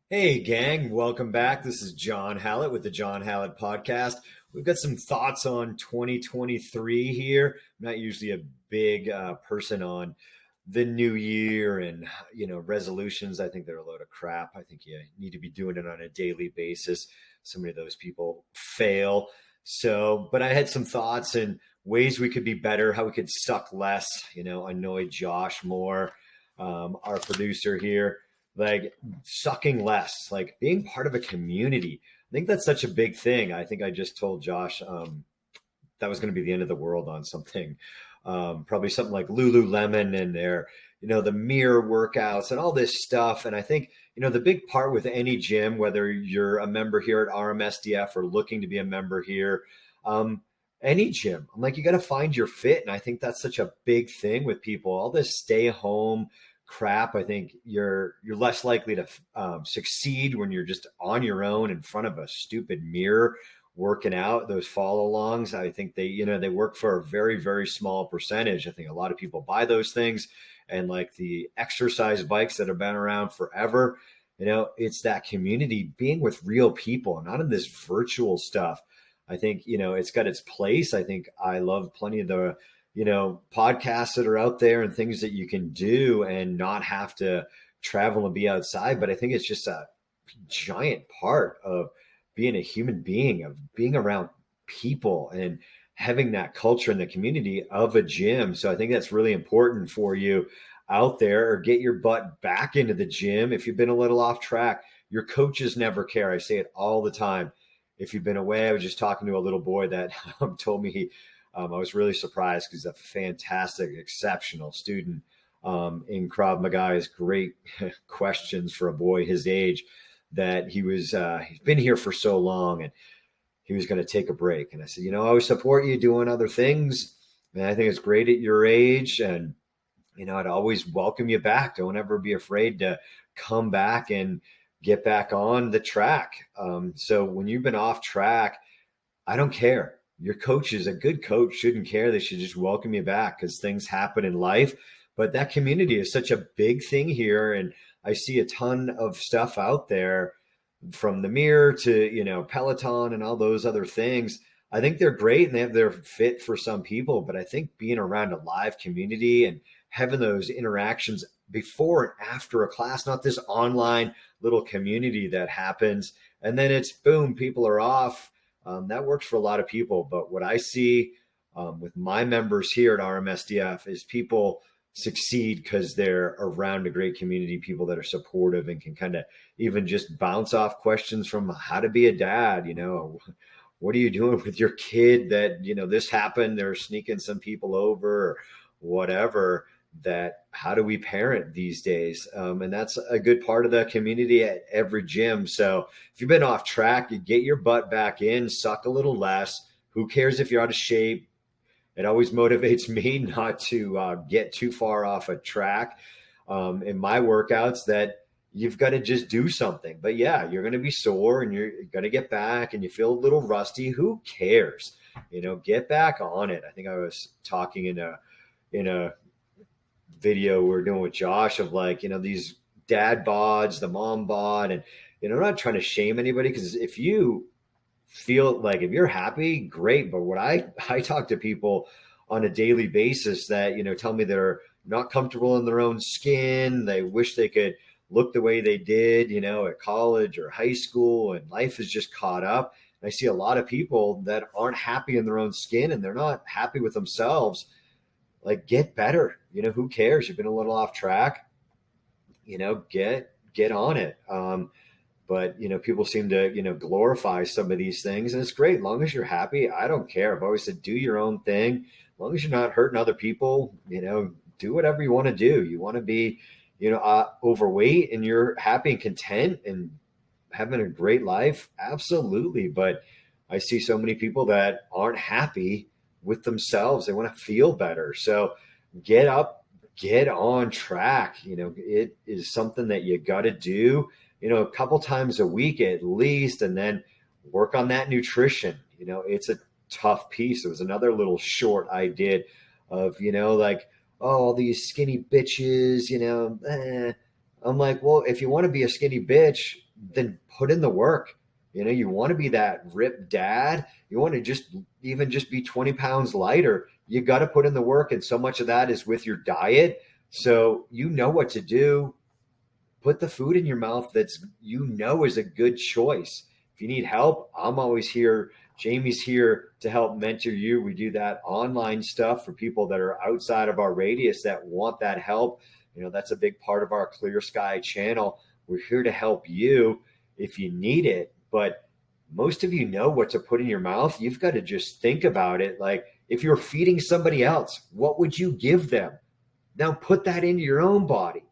Hey, gang, welcome back. This is John Hallett with the John Hallett Podcast. We've got some thoughts on 2023 here. I'm not usually a big person on the new year and, resolutions. I think they're a load of crap. I think you need to be doing it on a daily basis. So many of those people fail. But I had some thoughts and ways we could be better, how we could suck less, annoy Josh more, our producer here, like sucking less, like being part of a community. I think that's such a big thing. I think I just told Josh that was going to be the end of the world on something, probably something like Lululemon and their, the mirror workouts and all this stuff. And I think, the big part with any gym, whether you're a member here at RMSDF or looking to be a member here, any gym, I'm like, you got to find your fit. And I think that's such a big thing with people. All this stay home crap. I think you're less likely to succeed when you're just on your own in front of a stupid mirror working out. Those follow alongs, I think they work for a very, very small percentage. I think a lot of people buy those things, and like the exercise bikes that have been around forever, it's that community, being with real people, not in this virtual stuff. I think, it's got its place. I think I love plenty of the podcasts that are out there and things that you can do and not have to travel and be outside. But I think it's just a giant part of being a human being, of being around people and having that culture in the community of a gym. So I think that's really important for you out there, or get your butt back into the gym. If you've been a little off track, your coaches never care. I say it all the time. If you've been away, I was just talking to a little boy that told me I was really surprised because he's a fantastic, exceptional student in Krav Maga. He has great questions for a boy his age, that he's been here for so long and he was going to take a break. And I said, I always support you doing other things. And I think it's great at your age. And, I'd always welcome you back. Don't ever be afraid to come back and get back on the track. So when you've been off track, I don't care. Your coach is a good coach, shouldn't care. They should just welcome you back, because things happen in life. But that community is such a big thing here. And I see a ton of stuff out there, from the mirror to, Peloton and all those other things. I think they're great and they have their fit for some people. But I think being around a live community and having those interactions before and after a class, not this online little community that happens and then it's boom, people are off. That works for a lot of people. But what I see with my members here at RMSDF is people succeed because they're around a great community, people that are supportive and can kind of even just bounce off questions from how to be a dad, what are you doing with your kid that, this happened, they're sneaking some people over or whatever, that how do we parent these days? And that's a good part of the community at every gym. So if you've been off track, you get your butt back in, suck a little less. Who cares if you're out of shape? It always motivates me not to get too far off a track in my workouts, that you've got to just do something. But yeah, you're going to be sore and you're going to get back and you feel a little rusty. Who cares? Get back on it. I think I was talking in a video we were doing with Josh of like, these dad bods, the mom bod. And, I'm not trying to shame anybody, because if you feel like, if you're happy, great. But what I talk to people on a daily basis that, tell me they're not comfortable in their own skin. They wish they could look the way they did, at college or high school, and life is just caught up. And I see a lot of people that aren't happy in their own skin and they're not happy with themselves. Like, get better. Who cares? You've been a little off track, get on it. But, people seem to, glorify some of these things, and it's great. As long as you're happy, I don't care. I've always said, do your own thing. As long as you're not hurting other people, do whatever you want to do. You want to be, overweight and you're happy and content and having a great life. Absolutely. But I see so many people that aren't happy with themselves. They want to feel better. So get up, get on track. It is something that you got to do, a couple times a week at least, and then work on that nutrition. It's a tough piece. It was another little short I did of, like, oh, all these skinny bitches, I'm like, well, if you want to be a skinny bitch, then put in the work. You want to be that ripped dad. You want to just be 20 pounds lighter. You got to put in the work. And so much of that is with your diet. So you know what to do. Put the food in your mouth is a good choice. If you need help, I'm always here. Jamie's here to help mentor you. We do that online stuff for people that are outside of our radius that want that help. That's a big part of our Clear Sky channel. We're here to help you if you need it. But most of you know what to put in your mouth. You've got to just think about it. Like, if you're feeding somebody else, what would you give them? Now put that into your own body.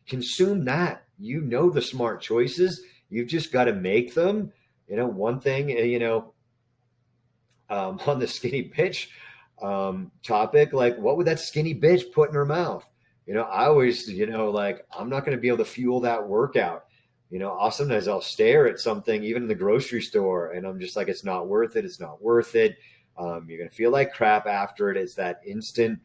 Consume that. The smart choices. You've just got to make them. One thing, on the skinny bitch topic, like, what would that skinny bitch put in her mouth? I always, I'm not going to be able to fuel that workout. Sometimes I'll stare at something, even in the grocery store, and I'm just like, it's not worth it. It's not worth it. You're going to feel like crap after it. It's that instant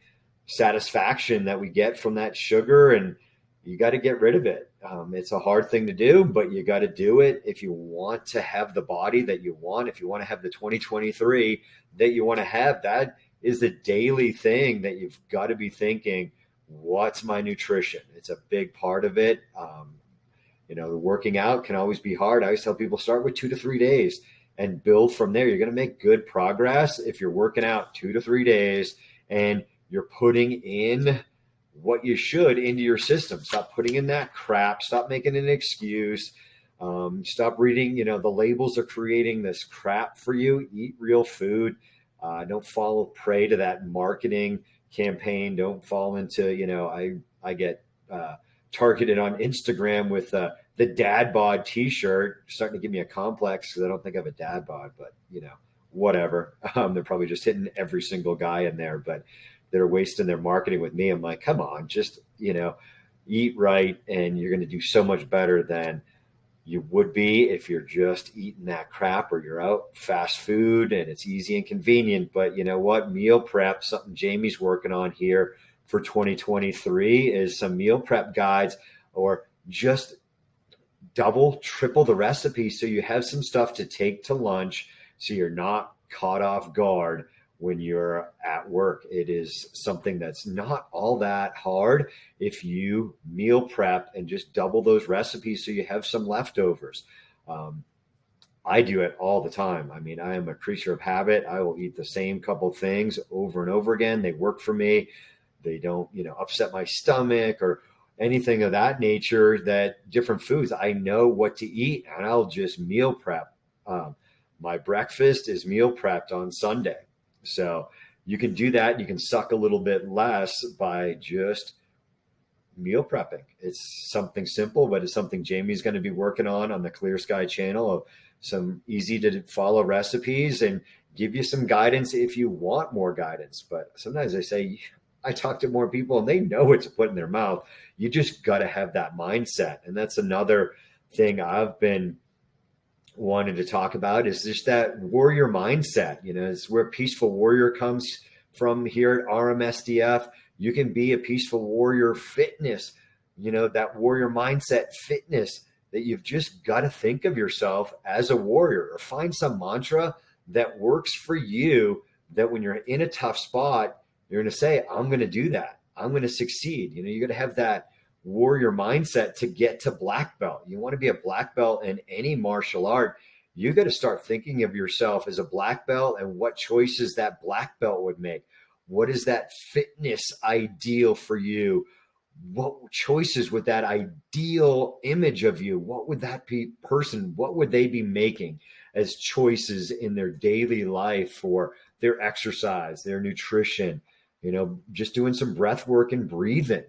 satisfaction that we get from that sugar, and you got to get rid of it. It's a hard thing to do, but you got to do it if you want to have the body that you want. If you want to have the 2023 that you want to have, that is a daily thing that you've got to be thinking, what's my nutrition? It's a big part of it. The working out can always be hard. I always tell people, start with 2 to 3 days and build from there. You're going to make good progress if you're working out 2 to 3 days and you're putting in what you should into your system. Stop putting in that crap. Stop making an excuse. Stop reading, the labels are creating this crap for you. Eat real food. Don't fall prey to that marketing campaign. Don't fall into, I get targeted on Instagram with the dad bod t-shirt, starting to give me a complex because I don't think I have a dad bod, but whatever. They're probably just hitting every single guy in there, but they're wasting their marketing with me. I'm like, come on, just, eat right. And you're going to do so much better than you would be if you're just eating that crap, or you're out fast food and it's easy and convenient. But you know what? Meal prep, something Jamie's working on here for 2023, is some meal prep guides, or just double, triple the recipe so you have some stuff to take to lunch so you're not caught off guard when you're at work. It is something that's not all that hard if you meal prep and just double those recipes so you have some leftovers. I do it all the time. I mean, I am a creature of habit. I will eat the same couple things over and over again. They work for me. They don't, upset my stomach or anything of that nature. That different foods, I know what to eat, and I'll just meal prep. My breakfast is meal prepped on Sunday. So you can do that. You can suck a little bit less by just meal prepping. It's something simple, but it's something Jamie's going to be working on the Clear Sky channel, of some easy to follow recipes and give you some guidance if you want more guidance. But sometimes I talk to more people and they know what to put in their mouth. You just got to have that mindset. And that's another thing I've been wanted to talk about, is just that warrior mindset. It's where Peaceful Warrior comes from here at RMSDF. You can be a peaceful warrior fitness, that warrior mindset fitness, that you've just got to think of yourself as a warrior, or find some mantra that works for you, that when you're in a tough spot, you're going to say, I'm going to do that. I'm going to succeed. You got to have that warrior mindset to get to black belt. You want to be a black belt in any martial art, you got to start thinking of yourself as a black belt and what choices that black belt would make. What is that fitness ideal for you? What choices would that ideal image of you, what would that person, what would they be making as choices in their daily life for their exercise, their nutrition, just doing some breath work and breathing.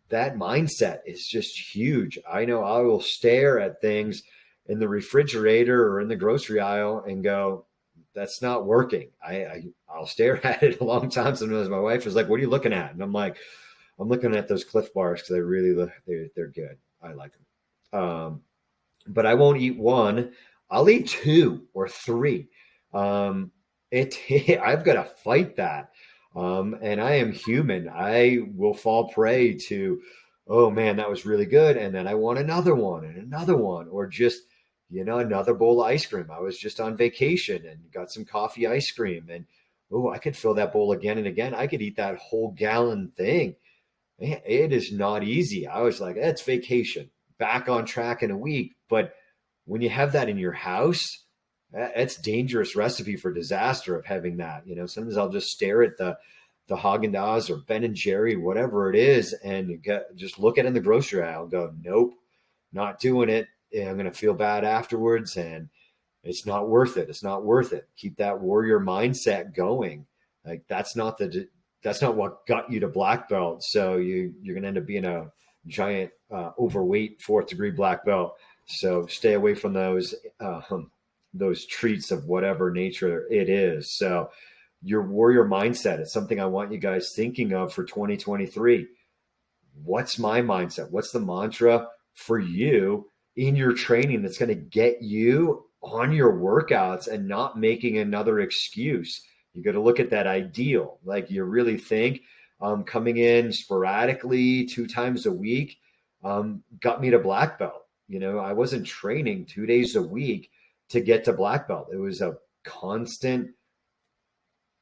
That mindset is just huge. I know I will stare at things in the refrigerator or in the grocery aisle and go, that's not working. I'll stare at it a long time. Sometimes my wife is like, what are you looking at? And I'm like, I'm looking at those Cliff Bars because they're good. I like them. But I won't eat one. I'll eat 2 or 3. I've got to fight that. And I am human. I will fall prey to oh man, that was really good. And then I want another one and another one, or just, another bowl of ice cream. I was just on vacation and got some coffee ice cream, and oh, I could fill that bowl again and again. I could eat that whole gallon thing. Man, it is not easy. I was like, it's vacation, back on track in a week. But when you have that in your house, it's dangerous recipe for disaster of having that. Sometimes I'll just stare at the Haagen-Dazs or Ben and Jerry, whatever it is, and just look at it in the grocery aisle and go, nope, not doing it. I'm going to feel bad afterwards, and it's not worth it. It's not worth it. Keep that warrior mindset going. Like that's not what got you to black belt. So you're going to end up being a giant overweight 4th degree black belt. So stay away from those treats of whatever nature it is. So your warrior mindset is something I want you guys thinking of for 2023. What's my mindset? What's the mantra for you in your training that's going to get you on your workouts and not making another excuse? You got to look at that ideal. Like you really think coming in sporadically 2 times a week got me to black belt. I wasn't training 2 days a week to get to black belt. It was a constant,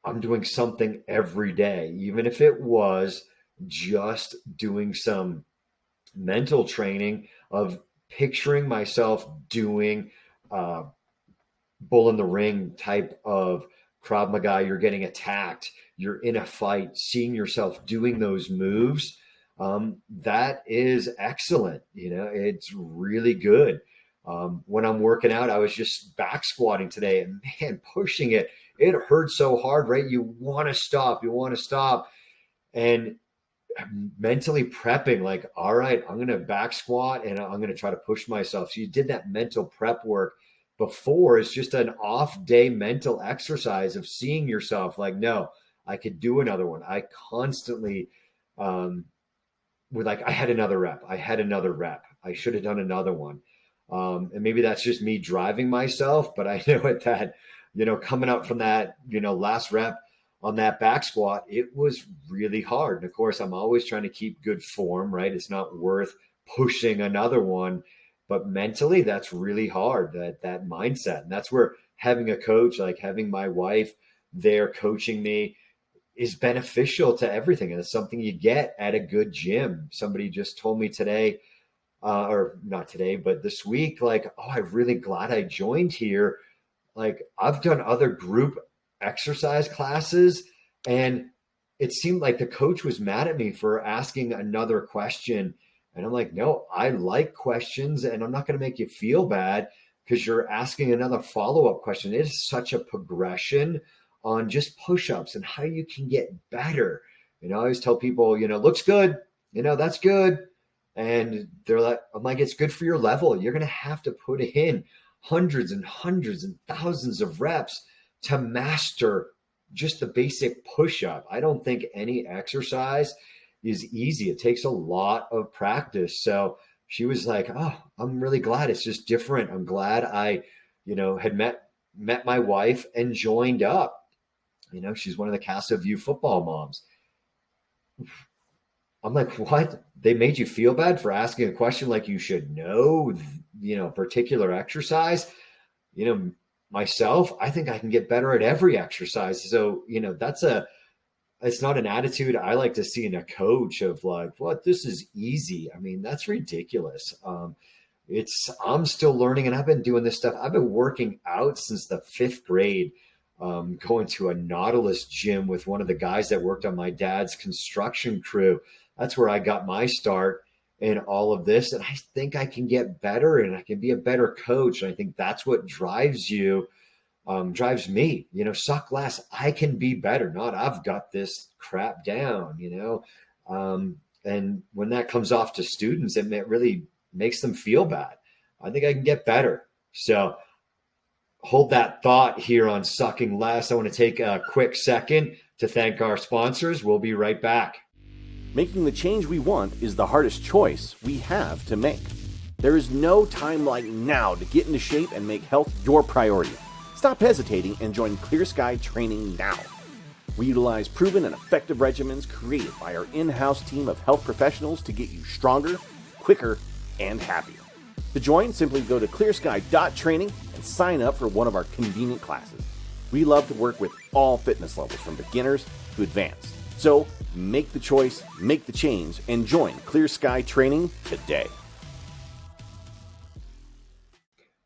I'm doing something every day, even if it was just doing some mental training of picturing myself doing bull in the ring type of Krav Maga. You're getting attacked, you're in a fight, seeing yourself doing those moves. That is excellent. It's really good. When I'm working out, I was just back squatting today, and man, pushing it hurt so hard, right? You want to stop. And mentally prepping, like, all right, I'm going to back squat and I'm going to try to push myself. So you did that mental prep work before. It's just an off day mental exercise of seeing yourself like, no, I could do another one. I constantly I had another rep. I should have done another one. And maybe that's just me driving myself, but I know at that, coming up from that, last rep on that back squat, it was really hard. And of course, I'm always trying to keep good form, right? It's not worth pushing another one, but mentally that's really hard, that mindset. And that's where having a coach, like having my wife there coaching me, is beneficial to everything. And it's something you get at a good gym. Somebody just told me today, or not today, but this week, like, oh, I'm really glad I joined here. Like I've done other group exercise classes, and it seemed like the coach was mad at me for asking another question. And I'm like, no, I like questions, and I'm not going to make you feel bad because you're asking another follow-up question. It is such a progression on just push-ups and how you can get better. I always tell people, looks good, that's good. And they're like, I'm like, it's good for your level. You're going to have to put in hundreds and hundreds and thousands of reps to master just the basic push-up. I don't think any exercise is easy. It takes a lot of practice. So she was like, oh, I'm really glad it's just different. I'm glad I, had met my wife and joined up. She's one of the Casa View football moms. I'm like, what? They made you feel bad for asking a question like you should know, particular exercise? Myself, I think I can get better at every exercise. So, it's not an attitude I like to see in a coach of like, what, this is easy. I mean, that's ridiculous. I'm still learning, and I've been doing this stuff. I've been working out since the 5th grade, going to a Nautilus gym with one of the guys that worked on my dad's construction crew. That's where I got my start in all of this. And I think I can get better, and I can be a better coach. And I think that's what drives me, suck less. I can be better, not I've got this crap down, and when that comes off to students, it really makes them feel bad. I think I can get better. So hold that thought here on sucking less. I want to take a quick second to thank our sponsors. We'll be right back. Making the change we want is the hardest choice we have to make. There is no time like now to get into shape and make health your priority. Stop hesitating and join ClearSky Training now. We utilize proven and effective regimens created by our in-house team of health professionals to get you stronger, quicker, and happier. To join, simply go to ClearSky.Training and sign up for one of our convenient classes. We love to work with all fitness levels from beginners to advanced. So make the choice, make the change, and join ClearSky.Training today.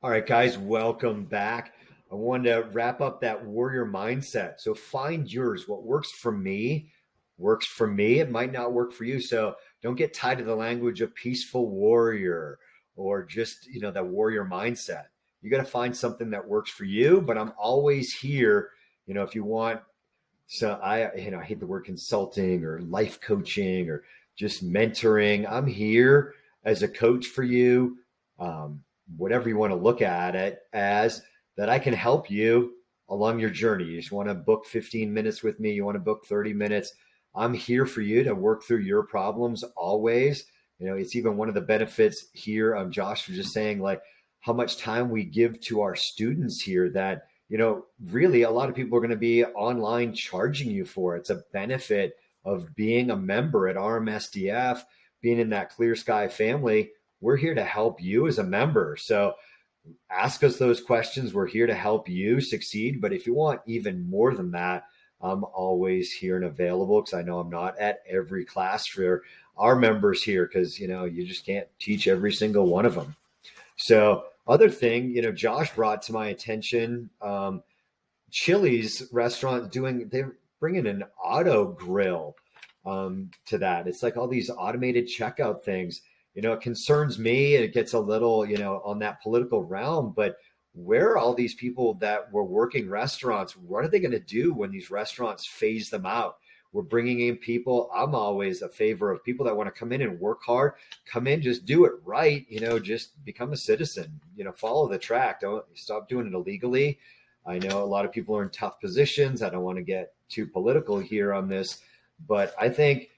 All right, guys, welcome back. I wanted to wrap up that warrior mindset. So find yours. What works for me works for me. It might not work for you. So don't get tied to the language of peaceful warrior or just, that warrior mindset. You got to find something that works for you, but I'm always here, if you want. So I hate the word consulting or life coaching or just mentoring. I'm here as a coach for you. Whatever you want to look at it as, that I can help you along your journey. You just want to book 15 minutes with me. You want to book 30 minutes. I'm here for you to work through your problems always. It's even one of the benefits here. Josh was just saying like how much time we give to our students here that, really a lot of people are going to be online charging you for. It's a benefit of being a member at RMSDF, being in that Clear Sky family. We're here to help you as a member. So ask us those questions. We're here to help you succeed. But if you want even more than that, I'm always here and available because I know I'm not at every class for our members here because, you just can't teach every single one of them. So other thing, Josh brought to my attention, Chili's restaurant they're bringing an auto grill to that. It's like all these automated checkout things. It concerns me. It gets a little, on that political realm, but where are all these people that were working restaurants? What are they going to do when these restaurants phase them out? We're bringing in people. I'm always a favor of people that want to come in and work hard, come in, just do it right. Just become a citizen, follow the track. Don't stop doing it illegally. I know a lot of people are in tough positions. I don't want to get too political here on this, but I think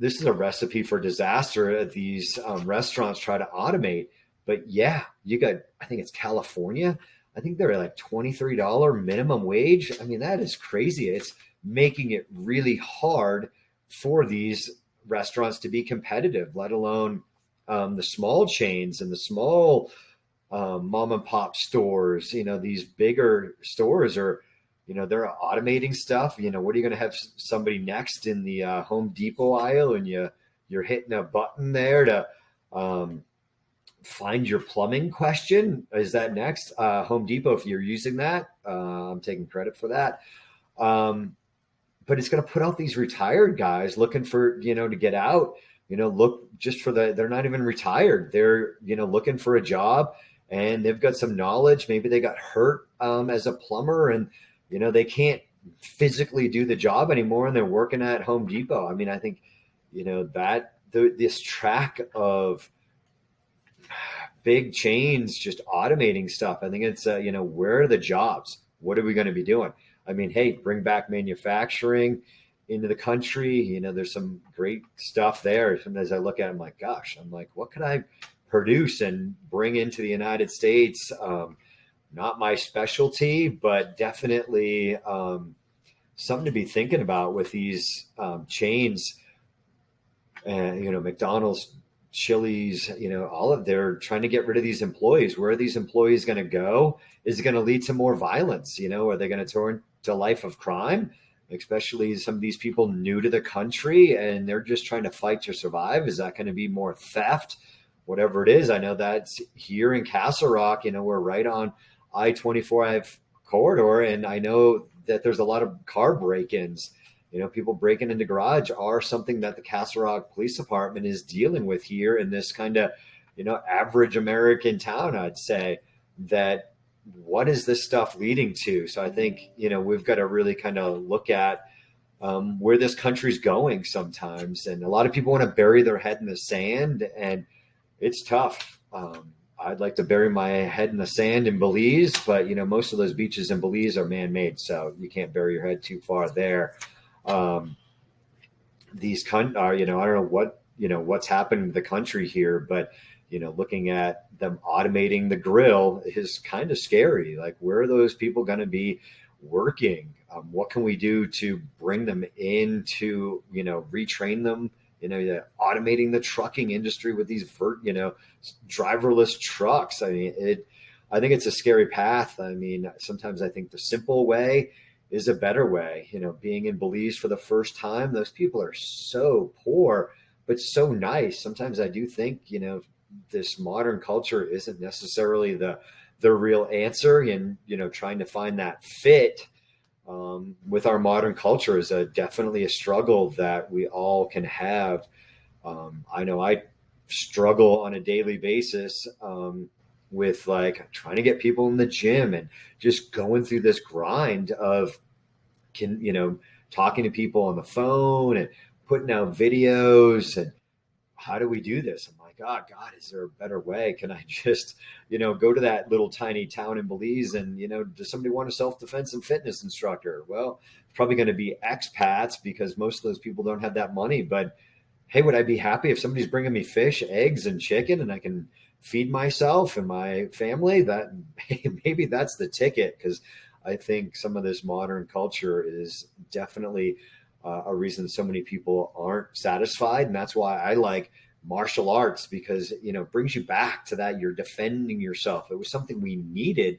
this is a recipe for disaster. These restaurants try to automate, but yeah, I think it's California. I think they're like $23 minimum wage. I mean, that is crazy. It's making it really hard for these restaurants to be competitive, let alone the small chains and the small mom and pop stores. These bigger stores are, they're automating stuff. What are you going to have somebody next in the Home Depot aisle and you're hitting a button there to find your plumbing question? Is that next? Home Depot, if you're using that, I'm taking credit for that. But it's going to put out these retired guys looking for, to get out, look just for they're not even retired. They're, looking for a job and they've got some knowledge. Maybe they got hurt as a plumber and, they can't physically do the job anymore and they're working at Home Depot. I mean, I think, this track of big chains just automating stuff. I think it's, where are the jobs? What are we going to be doing? I mean, hey, bring back manufacturing into the country. There's some great stuff there. Sometimes I look at it, I'm like, gosh, what could I produce and bring into the United States? Not my specialty, but definitely something to be thinking about with these chains. McDonald's, Chili's, they're trying to get rid of these employees. Where are these employees going to go? Is it going to lead to more violence? Are they going to turn to a life of crime, especially some of these people new to the country and they're just trying to fight to survive? Is that going to be more theft? Whatever it is, I know that's here in Castle Rock, we're right on I-24 corridor. And I know that there's a lot of car break-ins. People breaking into garage are something that the Castle Rock Police Department is dealing with here in this kind of, average American town, I'd say. That what is this stuff leading to? So I think, we've got to really kind of look at where this country's going sometimes. And a lot of people want to bury their head in the sand and it's tough. I'd like to bury my head in the sand in Belize, but, most of those beaches in Belize are man-made. So you can't bury your head too far there. These I don't know what's happened to the country here, but looking at them automating the grill is kind of scary. Like, where are those people going to be working? What can we do to bring them into, retrain them, automating the trucking industry with these, driverless trucks. I think it's a scary path. I mean, sometimes I think the simple way is a better way. Being in Belize for the first time, those people are so poor, but so nice. Sometimes I do think, this modern culture isn't necessarily the real answer, and, trying to find that fit with our modern culture is definitely a struggle that we all can have. I know I struggle on a daily basis with like trying to get people in the gym and just going through this grind of talking to people on the phone and putting out videos. And how do we do this? I'm like, oh God, is there a better way? Can I just, go to that little tiny town in Belize and, does somebody want a self-defense and fitness instructor? Well, it's probably going to be expats because most of those people don't have that money. But hey, would I be happy if somebody's bringing me fish, eggs, and chicken and I can feed myself and my family? That maybe that's the ticket, because I think some of this modern culture is definitely a reason so many people aren't satisfied. And that's why I like martial arts, because, it brings you back to that. You're defending yourself. It was something we needed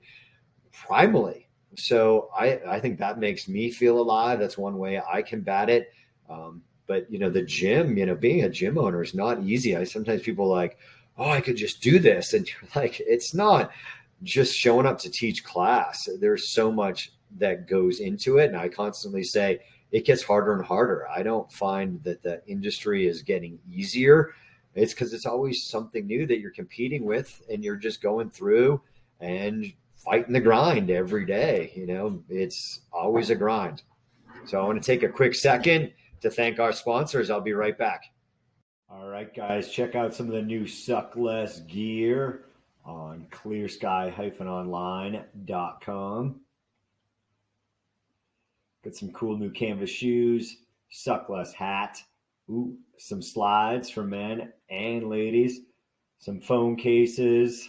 primally. So I think that makes me feel alive. That's one way I combat it. But, the gym, being a gym owner is not easy. Sometimes people are like, oh, I could just do this. And you're like, it's not just showing up to teach class. There's so much that goes into it. And I constantly say it gets harder and harder. I don't find that the industry is getting easier. It's because it's always something new that you're competing with, and you're just going through and fighting the grind every day. It's always a grind. So I want to take a quick second to thank our sponsors. I'll be right back. All right, guys, check out some of the new Suck Less gear on ClearSky-Online.com. Got some cool new canvas shoes, Suck Less hat, some slides for men and ladies, some phone cases,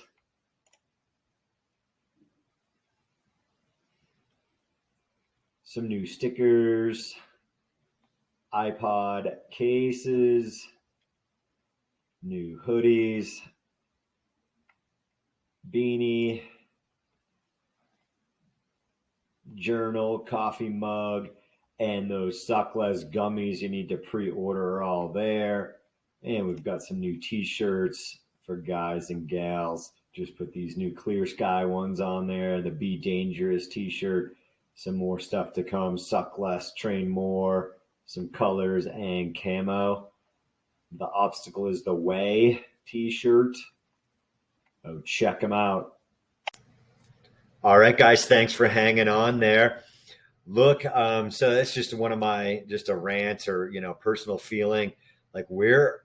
some new stickers, iPod cases, new hoodies, beanie, journal, coffee mug, and those Suck Less gummies you need to pre-order are all there. And we've got some new t-shirts for guys and gals. Just put these new Clear Sky ones on there, the Be Dangerous t-shirt, some more stuff to come, Suck Less, Train More, some colors and camo. The Obstacle is the Way t-shirt. Oh, check them out. All right, guys, thanks for hanging on there. Look, so that's just one of my, just a rant or, personal feeling. Like where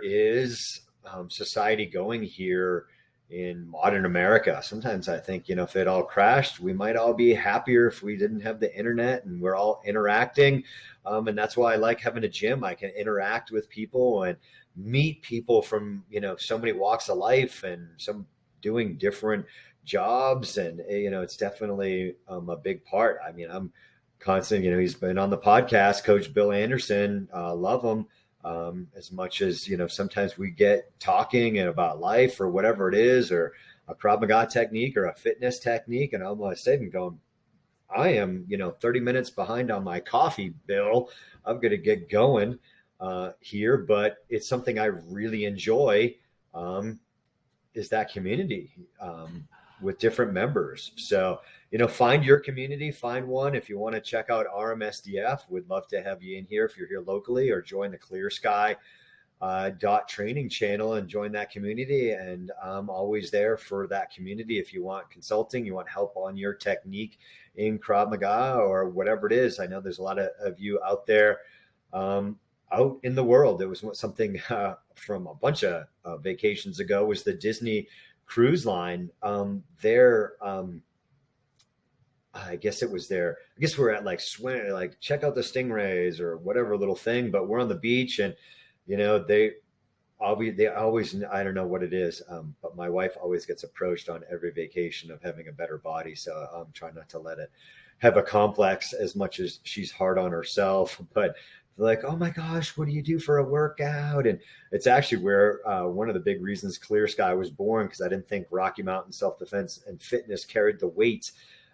is society going here in modern America? Sometimes I think, if it all crashed, we might all be happier if we didn't have the internet and we're all interacting. And that's why I like having a gym. I can interact with people and meet people from, so many walks of life and some doing different jobs. And, it's definitely a big part. I mean, I'm constant, he's been on the podcast, Coach Bill Anderson, love him. As much as, sometimes we get talking and about life or whatever it is, or a Krav Maga technique or a fitness technique. And I'm like sitting going, I am, 30 minutes behind on my coffee bill. I'm going to get going here, but it's something I really enjoy, is that community with different members. So, find your community, find one. If you want to check out RMSDF, we'd love to have you in here if you're here locally, or join the ClearSky.Training channel and join that community. And I'm always there for that community. If you want consulting, you want help on your technique in Krav Maga or whatever it is. I know there's a lot of you out there out in the world. There was something from a bunch of vacations ago, was the Disney Cruise Line. I guess it was there. I guess we're at like swim, like check out the stingrays or whatever little thing, but we're on the beach and, they always, I don't know what it is. But my wife always gets approached on every vacation of having a better body. So I'm trying not to let it have a complex as much as she's hard on herself, but they're like, oh my gosh, what do you do for a workout? And it's actually where one of the big reasons Clear Sky was born, because I didn't think Rocky Mountain self-defense and fitness carried the weight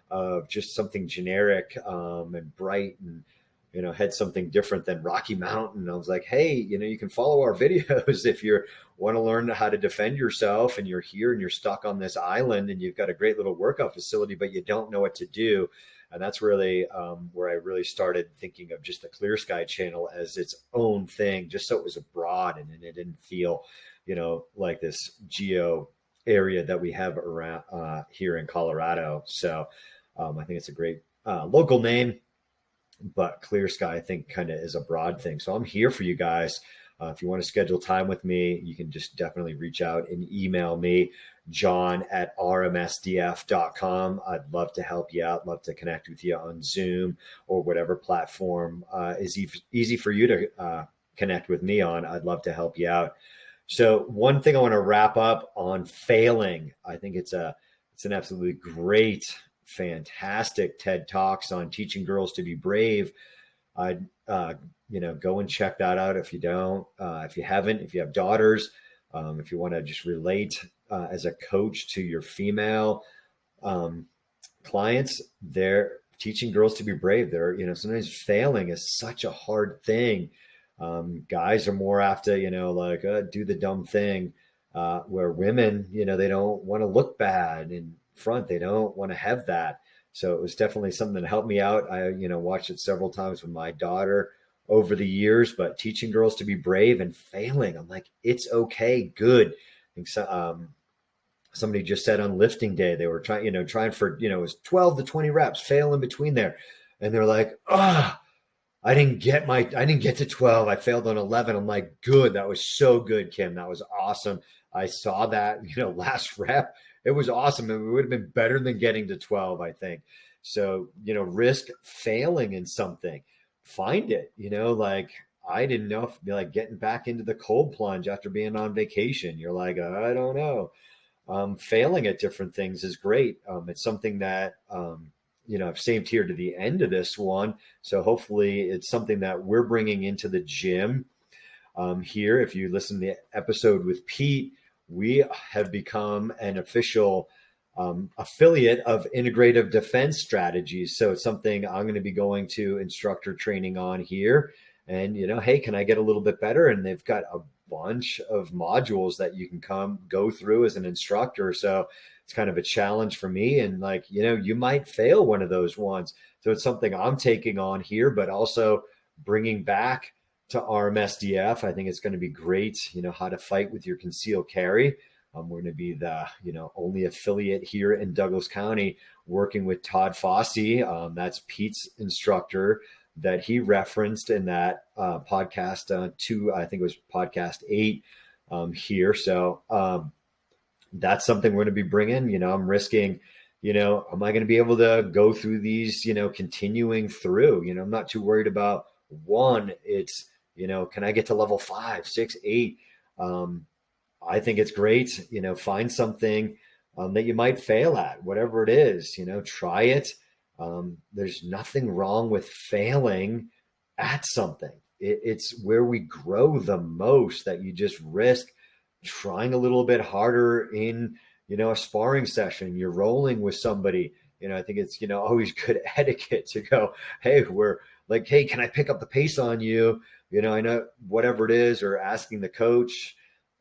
of just something generic and bright and, had something different than Rocky Mountain. I was like, hey, you can follow our videos if you want to learn how to defend yourself and you're here and you're stuck on this island and you've got a great little workout facility, but you don't know what to do. And that's really where I really started thinking of just the Clear Sky channel as its own thing, just so it was broad and it didn't feel, like this geo area that we have around here in Colorado. So I think it's a great local name. But Clear Sky, I think, kind of is a broad thing. So I'm here for you guys. If you want to schedule time with me, you can just definitely reach out and email me, john@rmsdf.com. I'd love to help you out, love to connect with you on Zoom or whatever platform is easy for you to connect with me on. I'd love to help you out. So one thing I want to wrap up on failing. I think it's an absolutely great, fantastic TED Talks on teaching girls to be brave. I'd go and check that out if you don't. If you haven't, if you have daughters, if you want to just relate as a coach to your female clients, they're teaching girls to be brave. They're, sometimes failing is such a hard thing. Guys are more after, do the dumb thing, where women, they don't want to look bad in front. They don't want to have that. So it was definitely something that helped me out. I, watched it several times with my daughter over the years, but teaching girls to be brave and failing. I'm like, it's okay. Good. I think so, somebody just said on lifting day, they were trying for, it was 12 to 20 reps, fail in between there. And they're like, I didn't get to 12. I failed on 11. I'm like, good. That was so good, Kim. That was awesome. I saw that, last rep. It was awesome. And it would have been better than getting to 12, I think. So, risk failing in something, find it, like I didn't know if like getting back into the cold plunge after being on vacation. You're like, I don't know. Failing at different things is great. It's something that, I've saved here to the end of this one. So hopefully it's something that we're bringing into the gym here. If you listen to the episode with Pete, we have become an official affiliate of Integrative Defense Strategies. So it's something I'm going to be going to instructor training on here. And, hey, can I get a little bit better? And they've got a bunch of modules that you can go through as an instructor. So it's kind of a challenge for me. And like, you might fail one of those ones. So it's something I'm taking on here, but also bringing back to RMSDF. I think it's going to be great, how to fight with your concealed carry. We're going to be the, only affiliate here in Douglas County working with Todd Fossey. That's Pete's instructor that he referenced in that podcast I think it was podcast 8 here. So that's something we're going to be bringing. I'm risking, am I going to be able to go through these, continuing through? I'm not too worried about one. It's, can I get to level 5, 6, 8? I think it's great, find something that you might fail at, whatever it is, try it. There's nothing wrong with failing at something. It's where we grow the most, that you just risk trying a little bit harder in, a sparring session. You're rolling with somebody, I think it's, always good etiquette to go, hey, hey, can I pick up the pace on you? I know whatever it is, or asking the coach,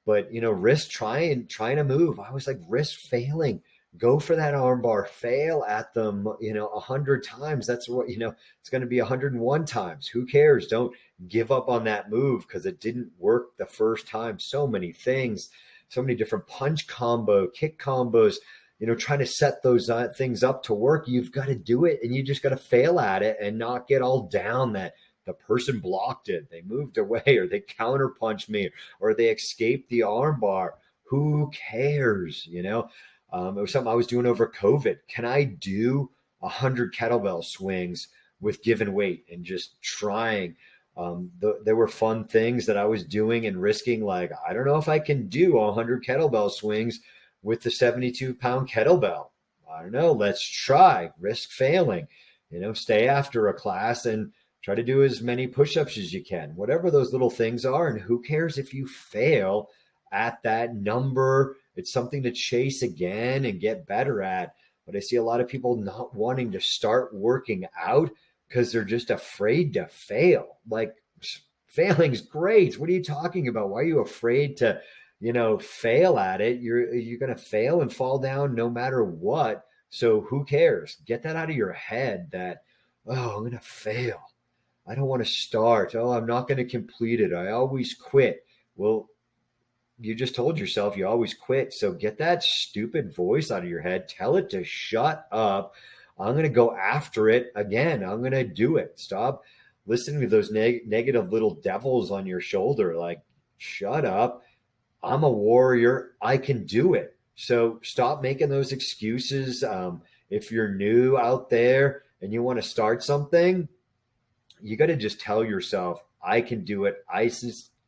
but, risk trying to move. I was like, risk failing. Go for that arm bar, fail at them, 100 times. That's what, it's going to be 101 times. Who cares? Don't give up on that move because it didn't work the first time. So many things, so many different punch combo, kick combos, trying to set those things up to work. You've got to do it, and you just got to fail at it and not get all down that the person blocked it, they moved away, or they counter punched me, or they escaped the arm bar. Who cares? It was something I was doing over COVID. Can I do 100 kettlebell swings with given weight and just trying? There were fun things that I was doing and risking. Like, I don't know if I can do 100 kettlebell swings with the 72-pound kettlebell. I don't know. Let's try. Risk failing. Stay after a class and try to do as many push-ups as you can, whatever those little things are. And who cares if you fail at that number? It's something to chase again and get better at. But I see a lot of people not wanting to start working out because they're just afraid to fail. Like, failing's great. What are you talking about? Why are you afraid to, fail at it? You're going to fail and fall down no matter what. So who cares? Get that out of your head that, oh, I'm going to fail. I don't want to start. Oh, I'm not going to complete it. I always quit. Well, you just told yourself you always quit. So get that stupid voice out of your head. Tell it to shut up. I'm going to go after it again. I'm going to do it. Stop listening to those negative little devils on your shoulder. Like, shut up. I'm a warrior. I can do it. So stop making those excuses. If you're new out there and you want to start something, you got to just tell yourself, I can do it. I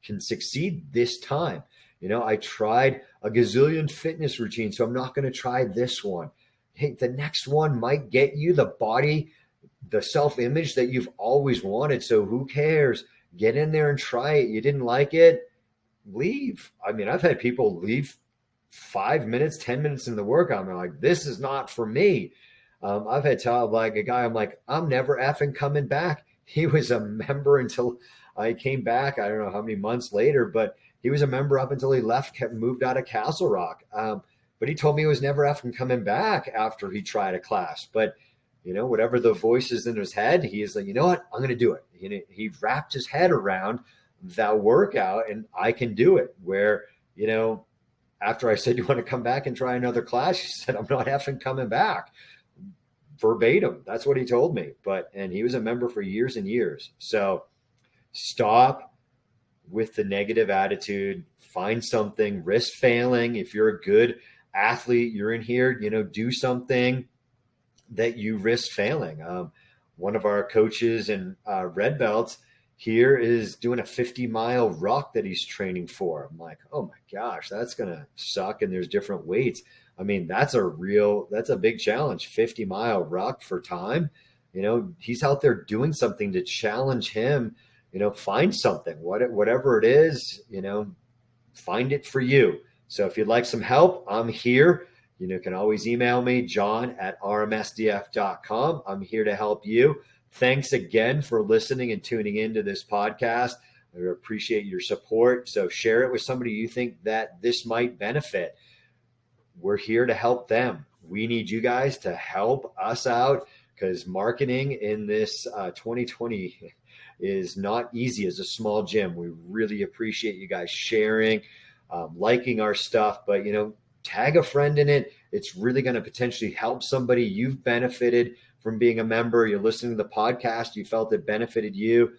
can succeed this time. I tried a gazillion fitness routines, so I'm not going to try this one. Hey, the next one might get you the body, the self-image that you've always wanted. So who cares? Get in there and try it. You didn't like it? Leave. I mean, I've had people leave 5 minutes, 10 minutes in the workout. They're like, this is not for me. I've had a guy, I'm like, I'm never effing coming back. He was a member until I came back. I don't know how many months later, but he was a member up until he moved out of Castle Rock. But he told me he was never effing coming back after he tried a class. But, whatever the voice is in his head, he is like, you know what? I'm going to do it. He wrapped his head around that workout and I can do it. Where, after I said, you want to come back and try another class? He said, I'm not effing coming back. Verbatim. That's what he told me. And he was a member for years and years. So stop with the negative attitude, find something, risk failing. If you're a good athlete, you're in here, do something that you risk failing. One of our coaches and red belts here is doing a 50-mile ruck that he's training for. I'm like, oh my gosh, that's going to suck. And there's different weights. I mean, that's a big challenge, 50-mile ruck for time. He's out there doing something to challenge him, find something, whatever it is, find it for you. So if you'd like some help, I'm here. You can always email me, john@rmsdf.com. I'm here to help you. Thanks again for listening and tuning into this podcast. I appreciate your support. So share it with somebody you think that this might benefit. We're here to help them. We need you guys to help us out because marketing in this 2020 is not easy as a small gym. We really appreciate you guys sharing, liking our stuff, but tag a friend in it. It's really going to potentially help somebody. You've benefited from being a member. You're listening to the podcast. You felt it benefited you.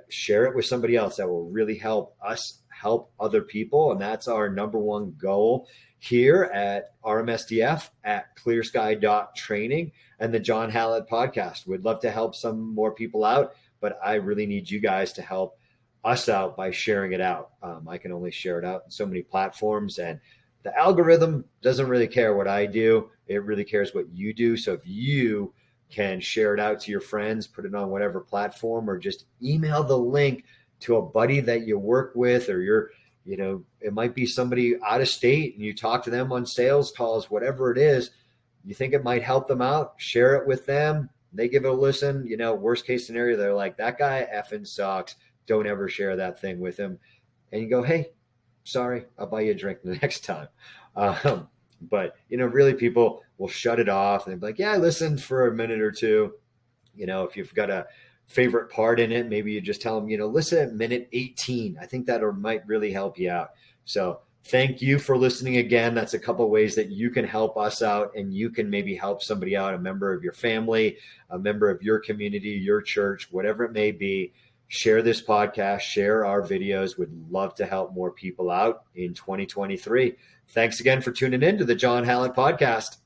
Share it with somebody else. That will really help us help other people. And that's our number one goal here at RMSDF, at ClearSky.Training, and the John Hallett podcast. We'd love to help some more people out, but I really need you guys to help us out by sharing it out. I can only share it out in so many platforms, and the algorithm doesn't really care what I do. It really cares what you do. So if you can share it out to your friends, put it on whatever platform, or just email the link to a buddy that you work with, or it might be somebody out of state and you talk to them on sales calls, whatever it is, you think it might help them out, share it with them. They give it a listen. Worst case scenario, they're like, that guy effing sucks. Don't ever share that thing with him. And you go, hey, sorry, I'll buy you a drink the next time. But, really people will shut it off and they'll be like, yeah, I listened for a minute or two. If you've got a favorite part in it, maybe you just tell them, listen at minute 18. I think that might really help you out. So thank you for listening again. That's a couple of ways that you can help us out, and you can maybe help somebody out, a member of your family, a member of your community, your church, whatever it may be. Share this podcast, share our videos. We'd love to help more people out in 2023. Thanks again for tuning in to the John Hallett podcast.